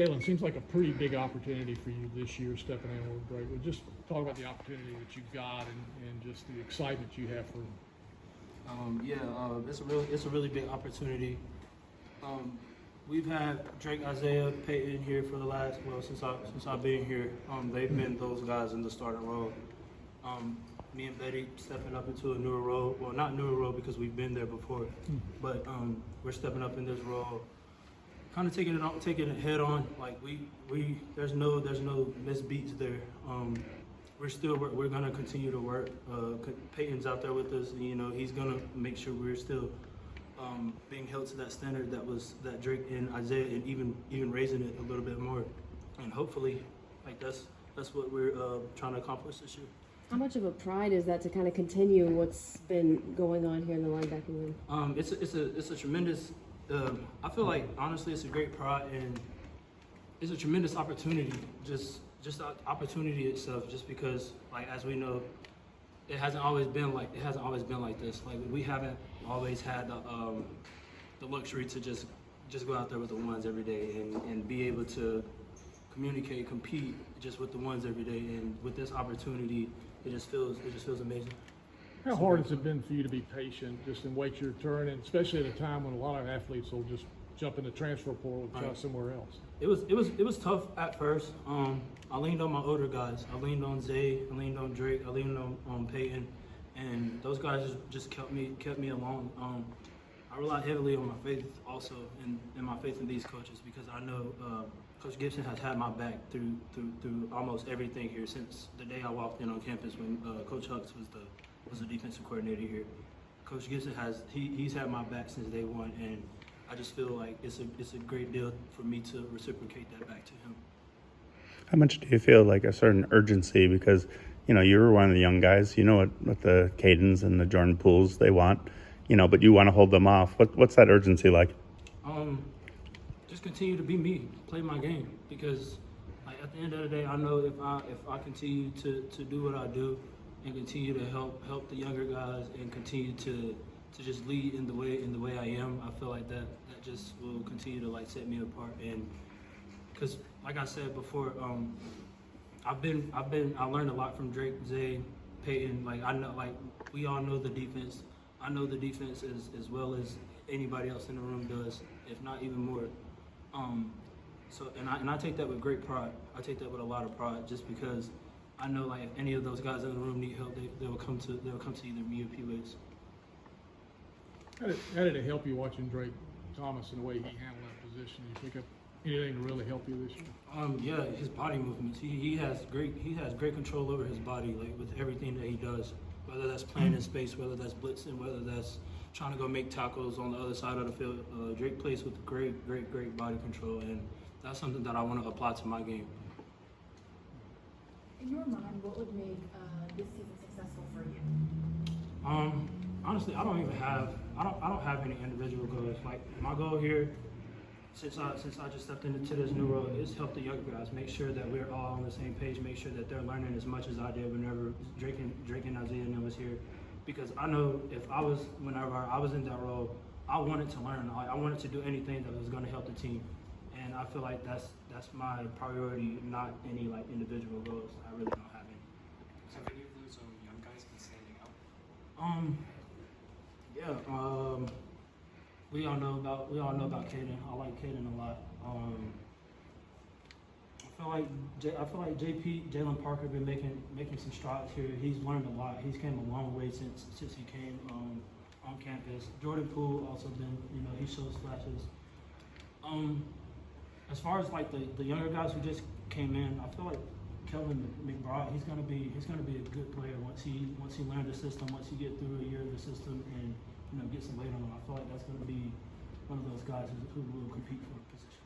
Jaylon, seems like a pretty big opportunity for you this year stepping in with Drake. Well, just talk about the opportunity that you got and just the excitement you have for it's a really big opportunity. We've had Drake, Isaiah, Peyton here for the last since I've been here. They've been those guys in the starting role. Me and Betty stepping up into a newer role. Well, not newer role because we've been there before, but we're stepping up in this role, kind of taking it head on. Like there's no misbeats there. We're gonna continue to work. Peyton's out there with us. You know, he's gonna make sure we're still being held to that standard that Drake and Isaiah, and even raising it a little bit more. And hopefully, like that's what we're trying to accomplish this year. How much of a pride is that to kind of continue what's been going on here in the linebacking room? It's a tremendous. I feel like honestly, it's a great pride and it's a tremendous opportunity. Just the opportunity itself. Just because, like as we know, it hasn't always been like this. Like we haven't always had the luxury to just go out there with the ones every day and be able to communicate, compete just with the ones every day. And with this opportunity, it just feels amazing. How hard has it been for you to be patient, just and wait your turn, and especially at a time when a lot of athletes will just jump in the transfer portal and try somewhere else? It was tough at first. I leaned on my older guys. I leaned on Zay. I leaned on Drake. I leaned on Peyton, and those guys just kept me along. I rely heavily on my faith also, and my faith in these coaches, because I know Coach Gibson has had my back through almost everything here since the day I walked in on campus when Coach Hucks was the defensive coordinator here. Coach Gibson he's had my back since day one, and I just feel like it's a great deal for me to reciprocate that back to him. How much do you feel like a certain urgency? Because, you know, you were one of the young guys, you know what the Cadens and the Jordan Pooles they want, you know, but you want to hold them off. What's that urgency like? Just continue to be me, play my game, because like at the end of the day, I know if I continue to do what I do and continue to help the younger guys and continue to just lead in the way I am, I feel like that just will continue to like set me apart. And because like I said before, I learned a lot from Drake, Zay, Peyton. Like I know, like we all know the defense. I know the defense as well as anybody else in the room does, if not even more. And I take that with great pride. I take that with a lot of pride, just because I know like if any of those guys in the room need help, they will come to either me or P-Ways. How did it help you watching Drake Thomas and the way he handled that position? You pick up anything to really help you this year? Yeah, his body movements. He has great control over his body, like with everything that he does. Whether that's playing in space, whether that's blitzing, whether that's trying to go make tackles on the other side of the field. Drake plays with great body control, and that's something that I want to apply to my game. In your mind, what would make this season successful for you? Honestly, I don't have any individual goals. Like my goal here, since I just stepped into this new role, is help the younger guys, make sure that we're all on the same page, make sure that they're learning as much as I did whenever Drake and Isaiah and them was here. Because I know whenever I was in that role, I wanted to learn. I wanted to do anything that was going to help the team, and I feel like that's my priority, not any like individual goals. I really don't have any. So have any of those young guys been standing out? We all know about Caden. I like Caden a lot. I feel like Jaylon Parker been making some strides here. He's learned a lot. He's came a long way since he came on campus. Jordan Poole also been, you know, he shows flashes. As far as like the younger guys who just came in, I feel like Kelvin McBride, he's gonna be a good player once he learned the system, once he get through a year of the system and, you know, get some weight on him. I feel like that's gonna be one of those guys who will compete for a position.